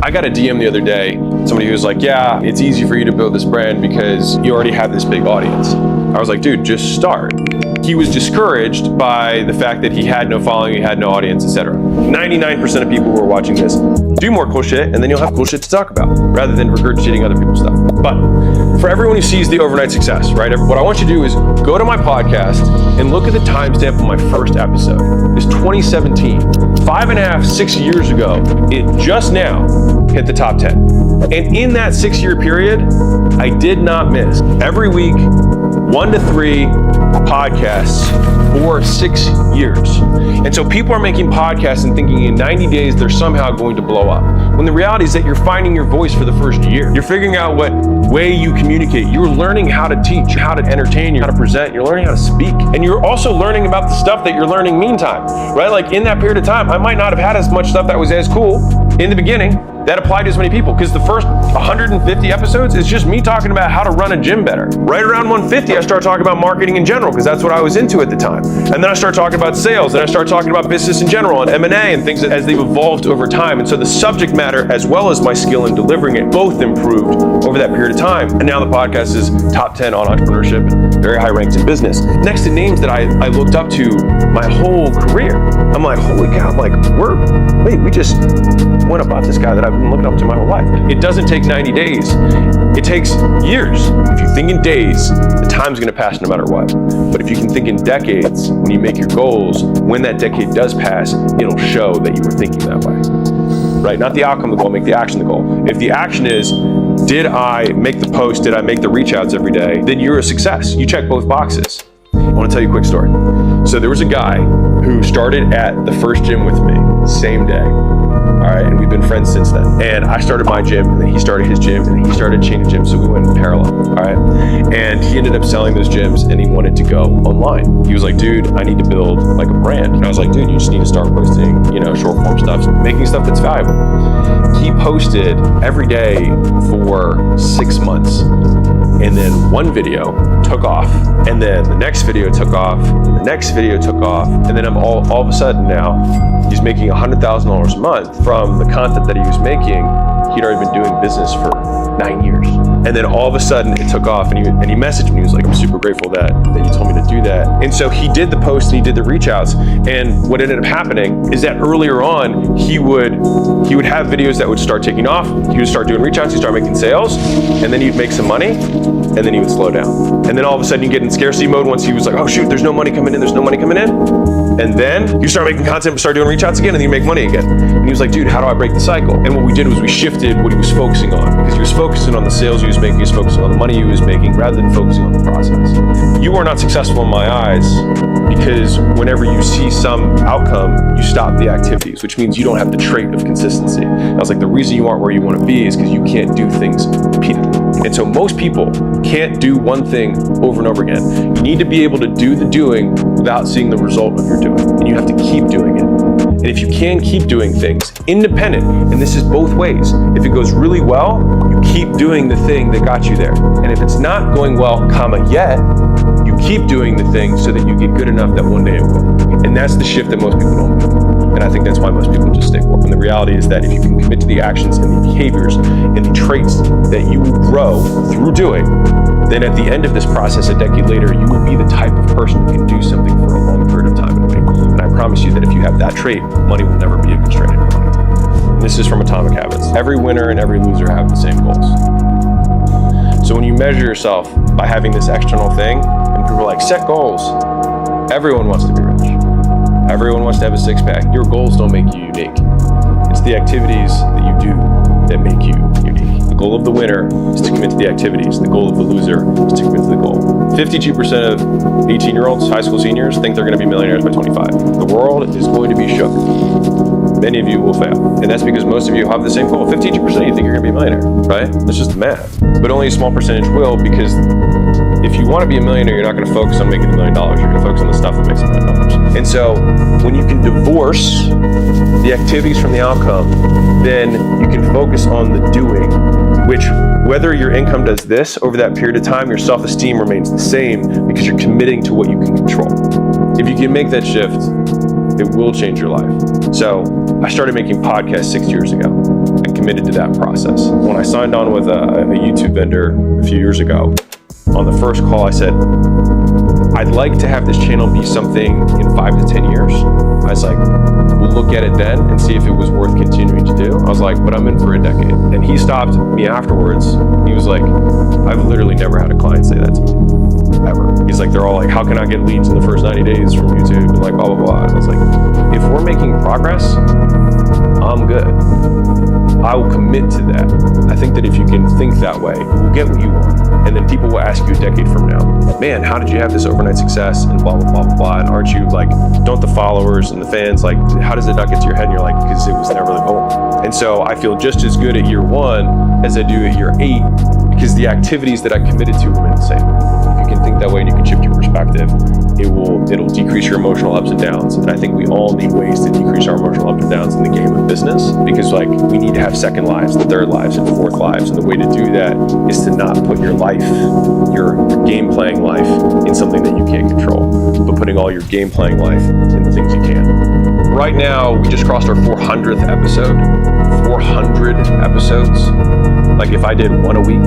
I got a DM the other day, somebody who was like, yeah, it's easy for you to build this brand because you already have this big audience. I was like, dude, just start. He was discouraged by the fact that he had no following, he had no audience, etc. 99% of people who are watching this do more cool shit, and then you'll have cool shit to talk about rather than regurgitating other people's stuff. But for everyone who sees the overnight success, right? What I want you to do is go to my podcast and look at the timestamp of my first episode. It's 2017. 5.5, 6 years ago, it just now hit the top 10. And in that 6-year period, I did not miss every week, 1 to 3 podcasts for 6 years. And so people are making podcasts and thinking in 90 days they're somehow going to blow up. When the reality is that you're finding your voice for the first year. You're figuring out what way you communicate. You're learning how to teach, how to entertain, how to present. You're learning how to speak. And you're also learning about the stuff that you're learning meantime, right? Like in that period of time, I might not have had as much stuff that was as cool in the beginning that applied to as many people, because the first 150 episodes is just me talking about how to run a gym better. Right around 150, I start talking about marketing in general, because that's what I was into at the time. And then I start talking about sales, and I start talking about business in general and M&A and things as they've evolved over time. And so the subject matter, as well as my skill in delivering it, both improved over that period of time. And now the podcast is top 10 on entrepreneurship and very high ranks in business. Next to names that I looked up to my whole career. I'm like, holy cow, I'm like, we just went about this guy that I've been looking up to my whole life. It doesn't take 90 days. It takes years. If you think in days, the time's gonna pass no matter what. But if you can think in decades, when you make your goals, when that decade does pass, it'll show that you were thinking that way. Right? Not the outcome of the goal, make the action the goal. If the action is, did I make the post, did I make the reach outs every day, then you're a success. You check both boxes. I want to tell you a quick story. So there was a guy who started at the first gym with me, same day. All right, and we've been friends since then. And I started my gym, and then he started his gym, and then he started a chain of gyms, so we went in parallel, all right? And he ended up selling those gyms, and he wanted to go online. He was like, dude, I need to build like a brand. And I was like, dude, you just need to start posting, short form stuff, making stuff that's valuable. He posted every day for 6 months. And then one video took off, and then the next video took off, and the next video took off, and then all of a sudden now, he's making $100,000 a month from the content that he was making. He'd already been doing business for 9 years. And then all of a sudden it took off, and he messaged me. He was like, I'm super grateful that you told me to do that. And so he did the post and he did the reach outs. And what ended up happening is that earlier on, he would have videos that would start taking off. He would start doing reach outs, he'd start making sales, and then he'd make some money, and then he would slow down. And then all of a sudden you get in scarcity mode once he was like, oh shoot, there's no money coming in. And then you start making content, start doing reach outs again, and then you make money again. And he was like, dude, how do I break the cycle? And what we did was we shifted what he was focusing on, because he was focusing on the sales he was making, he was focusing on the money he was making, rather than focusing on the process. You are not successful in my eyes because whenever you see some outcome, you stop the activities, which means you don't have the trait of consistency. I was like, the reason you aren't where you want to be is because you can't do things repeatedly. And so most people can't do one thing over and over again. You need to be able to do the doing without seeing the result of your doing. And you have to keep doing it. And if you can keep doing things independent, and this is both ways, if it goes really well, you keep doing the thing that got you there. And if it's not going well, yet, you keep doing the thing so that you get good enough that one day it will. And that's the shift that most people don't make. And I think that's why most people just stay poor. And the reality is that if you can commit to the actions and the behaviors and the traits that you will grow through doing, then at the end of this process, a decade later, you will be the type of person who can do something for a long period of time and wait. And I promise you that if you have that trait, money will never be a constraint in your life. And this is from Atomic Habits. Every winner and every loser have the same goals. So when you measure yourself by having this external thing, and people are like, set goals. Everyone wants to be rich. Everyone wants to have a six-pack. Your goals don't make you unique. It's the activities that you do that make you unique. The goal of the winner is to commit to the activities. The goal of the loser is to commit to the goal. 52% of 18-year-olds, high school seniors, think they're going to be millionaires by 25. The world is going to be shook. Many of you will fail. And that's because most of you have the same goal. 52% you think you're going to be a millionaire, right? That's just the math. But only a small percentage will, because if you want to be a millionaire, you're not going to focus on making $1 million. You're going to focus on the stuff that makes $1 million. And so when you can divorce the activities from the outcome, then you can focus on the doing, which whether your income does this over that period of time, your self-esteem remains the same because you're committing to what you can control. If you can make that shift, It will change your life. So I started making podcasts 6 years ago. I committed to that process. When I signed on with a YouTube vendor a few years ago, on the first call I said, I'd like to have this channel be something in 5 to 10 years. I was like, we'll look at it then and see if it was worth continuing to do. I was like, but I'm in for a decade. And he stopped me afterwards. He was like, I've literally never had a client say that to me, ever. He's like, they're all like, how can I get leads in the first 90 days from YouTube? And like, blah, blah, blah. And I was like, if we're making progress, I'm good. I will commit to that. I think that if you can think that way, you'll get what you want. And then people will ask you a decade from now, man, how did you have this overnight success? And blah, blah, blah, blah, blah. And aren't you like, don't the followers and the fans, like, how does it not get to your head? And you're like, because it was never the goal. And so I feel just as good at year 1 as I do at year 8, because the activities that I committed to remain the same. If you can think that way and you can shift your perspective, it'll decrease your emotional ups and downs. And I think we all need ways to decrease our emotional ups and downs in the game of business, because like we need to have second lives and third lives and fourth lives. And the way to do that is to not put your life, your game playing life, in something that you can't control, but putting all your game playing life in the things you can. Right now, we just crossed our 400th episode. 400 episodes. Like if I did one a week,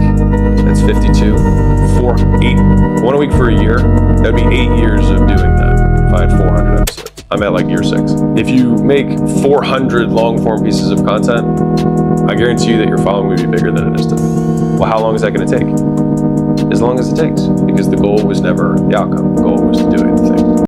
that's 52. 1 a week for a year, that'd be 8 years of doing that if I had 400 episodes. I'm at like year 6. If you make 400 long form pieces of content, I guarantee you that your following will be bigger than it is today. Well, how long is that going to take? As long as it takes, because the goal was never the outcome. The goal was to do it.